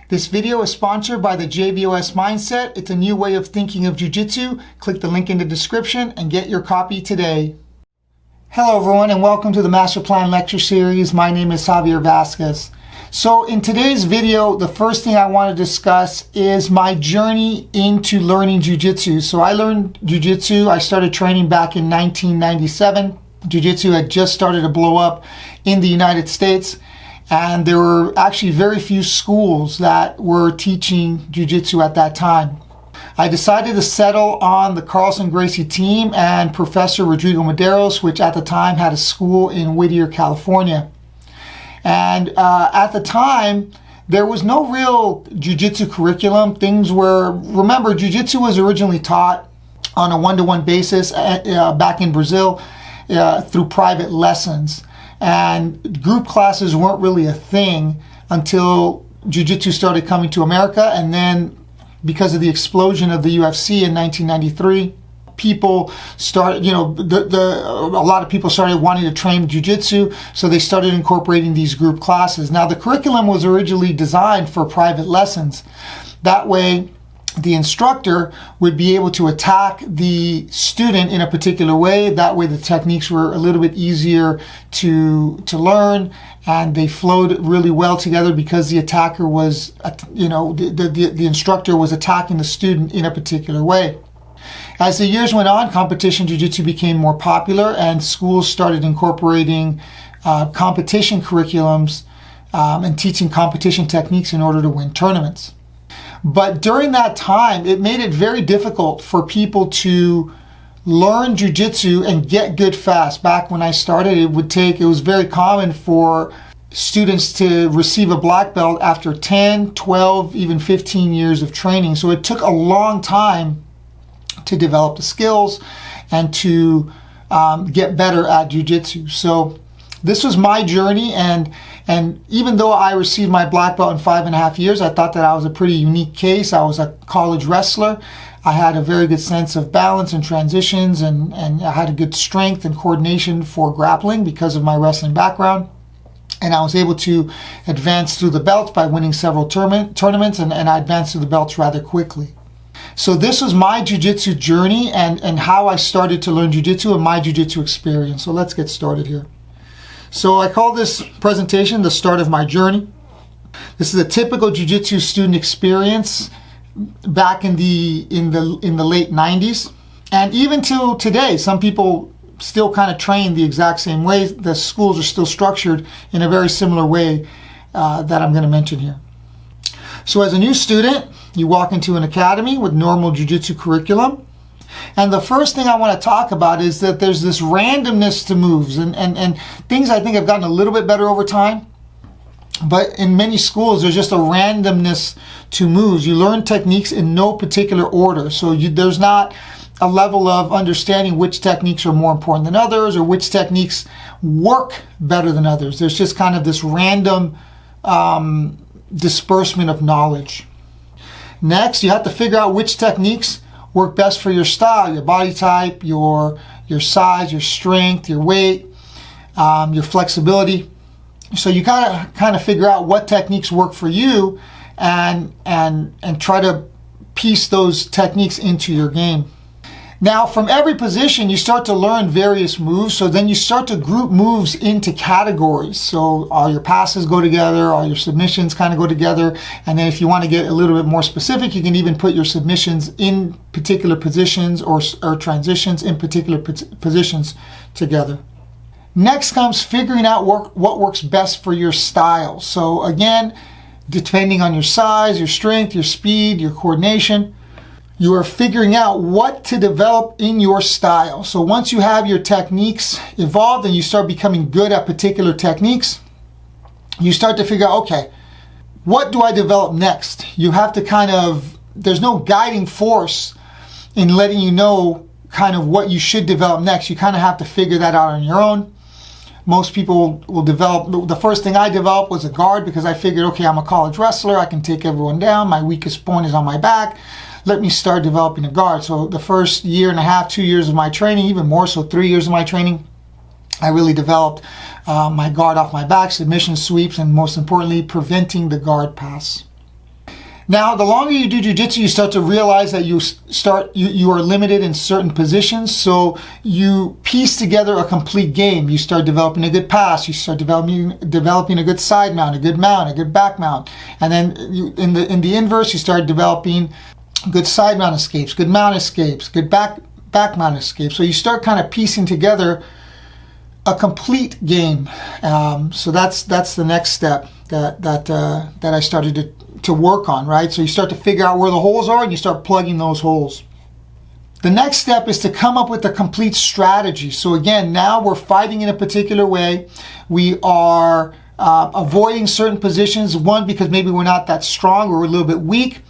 This video is sponsored by the JVOS Mindset. It's a new way of thinking of Jiu-Jitsu. Click the link in the description and get your copy today. Hello everyone and welcome to the Master Plan Lecture Series. My name is Javier Vazquez. So in today's video, the first thing I want to discuss is my journey into learning Jiu-Jitsu. So I learned Jiu-Jitsu. I started training back in 1997. Jiu-Jitsu had just started to blow up in the United States. And there were actually very few schools that were teaching Jiu-Jitsu at that time. I decided to settle on the Carlson Gracie team and Professor Rodrigo Medeiros, which at the time had a school in Whittier, California. And at the time, there was no real Jiu-Jitsu curriculum. Remember, Jiu-Jitsu was originally taught on a one-to-one basis back in Brazil through private lessons. And group classes weren't really a thing until Jiu-Jitsu started coming to America. And then because of the explosion of the UFC in 1993, people started, a lot of people started wanting to train Jiu-Jitsu, so they started incorporating these group classes. Now, the curriculum was originally designed for private lessons. That way, the instructor would be able to attack the student in a particular way. That way the techniques were a little bit easier to learn, and they flowed really well together because the attacker was, the instructor was attacking the student in a particular way. As the years went on, competition jiu-jitsu became more popular and schools started incorporating competition curriculums and teaching competition techniques in order to win tournaments. But during that time, it made it very difficult for people to learn jiu-jitsu and get good fast. Back when I started, it was very common for students to receive a black belt after 10, 12, even 15 years of training. So it took a long time to develop the skills and to get better at jiu-jitsu. So this was my journey, and even though I received my black belt in 5.5 years, I thought that I was a pretty unique case. I was a college wrestler. I had a very good sense of balance and transitions, and I had a good strength and coordination for grappling because of my wrestling background. And I was able to advance through the belts by winning several tournaments, and I advanced through the belts rather quickly. So this was my jiu-jitsu journey and how I started to learn jiu-jitsu and my jiu-jitsu experience. So let's get started here. So I call this presentation the start of my journey. This is a typical jiu-jitsu student experience back in the late 90s. And even till today, some people still kind of train the exact same way. The schools are still structured in a very similar way that I'm going to mention here. So as a new student, you walk into an academy with normal jiu-jitsu curriculum. And the first thing I want to talk about is that there's this randomness to moves, and things I think have gotten a little bit better over time. But in many schools, there's just a randomness to moves. You learn techniques in no particular order. So there's not a level of understanding which techniques are more important than others or which techniques work better than others. There's just kind of this random disbursement of knowledge. Next, you have to figure out which techniques work best for your style, your body type, your size, your strength, your weight, your flexibility. So you gotta kind of figure out what techniques work for you and try to piece those techniques into your game. Now, from every position, you start to learn various moves. So then you start to group moves into categories. So all your passes go together, all your submissions kind of go together. And then if you want to get a little bit more specific, you can even put your submissions in particular positions or transitions in particular positions together. Next comes figuring out what works best for your style. So again, depending on your size, your strength, your speed, your coordination, you are figuring out what to develop in your style. So once you have your techniques evolved and you start becoming good at particular techniques, you start to figure out, okay, what do I develop next? You have to there's no guiding force in letting you know kind of what you should develop next. You kind of have to figure that out on your own. Most people will develop, the first thing I developed was a guard because I figured, okay, I'm a college wrestler, I can take everyone down, my weakest point is on my back. Let me start developing a guard. So the first 1.5 to 2 years of my training, even more so 3 years of my training, I really developed my guard off my back, submission sweeps, and most importantly, preventing the guard pass. Now, the longer you do jiu-jitsu, you start to realize that you are limited in certain positions. So you piece together a complete game. You start developing a good pass. You start developing a good side mount, a good mount, a good back mount. And then in the inverse, you start developing good side mount escapes, good mount escapes, good back mount escapes. So you start kind of piecing together a complete game. So that's the next step that I started to work on, right? So you start to figure out where the holes are and you start plugging those holes. The next step is to come up with a complete strategy. So again, now we're fighting in a particular way. We are avoiding certain positions. One, because maybe we're not that strong or we're a little bit weak.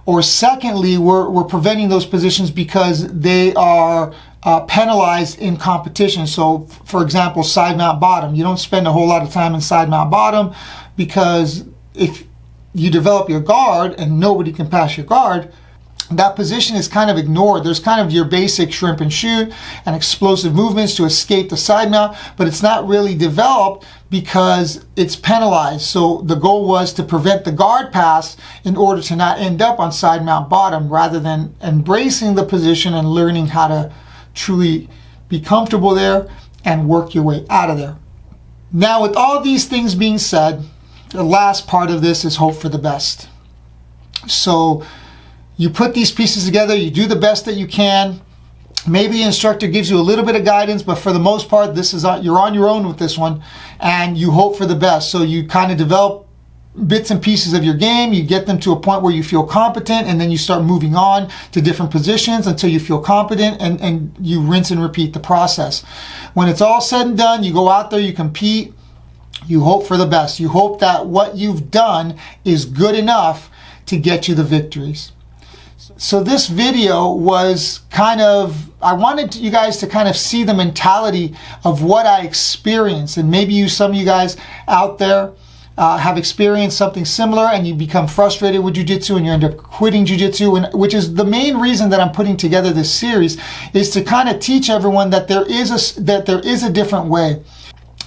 Or secondly, we're preventing those positions because they are penalized in competition. So for example, side mount bottom. You don't spend a whole lot of time in side mount bottom because if you develop your guard and nobody can pass your guard, that position is kind of ignored. There's kind of your basic shrimp and shoot and explosive movements to escape the side mount, but it's not really developed because it's penalized. So the goal was to prevent the guard pass in order to not end up on side mount bottom, rather than embracing the position and learning how to truly be comfortable there and work your way out of there. Now, with all these things being said, the last part of this is hope for the best. So you put these pieces together, you do the best that you can. Maybe the instructor gives you a little bit of guidance, but for the most part, you're on your own with this one, and you hope for the best. So you kind of develop bits and pieces of your game, you get them to a point where you feel competent, and then you start moving on to different positions until you feel competent, and you rinse and repeat the process. When it's all said and done, you go out there, you compete, you hope for the best. You hope that what you've done is good enough to get you the victories. So this video was I wanted you guys to kind of see the mentality of what I experienced, and maybe some of you guys out there have experienced something similar, and you become frustrated with jiu-jitsu and you end up quitting jiu-jitsu, which is the main reason that I'm putting together this series, is to kind of teach everyone that there is a different way.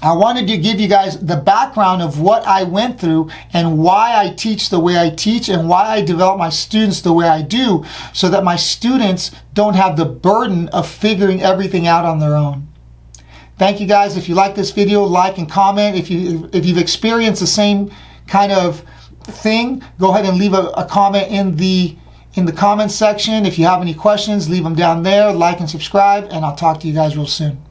I wanted to give you guys the background of what I went through and why I teach the way I teach and why I develop my students the way I do, so that my students don't have the burden of figuring everything out on their own. Thank you guys. If you like this video, like and comment. If you've experienced the same kind of thing, go ahead and leave a comment in the comment section. If you have any questions, leave them down there. Like and subscribe, and I'll talk to you guys real soon.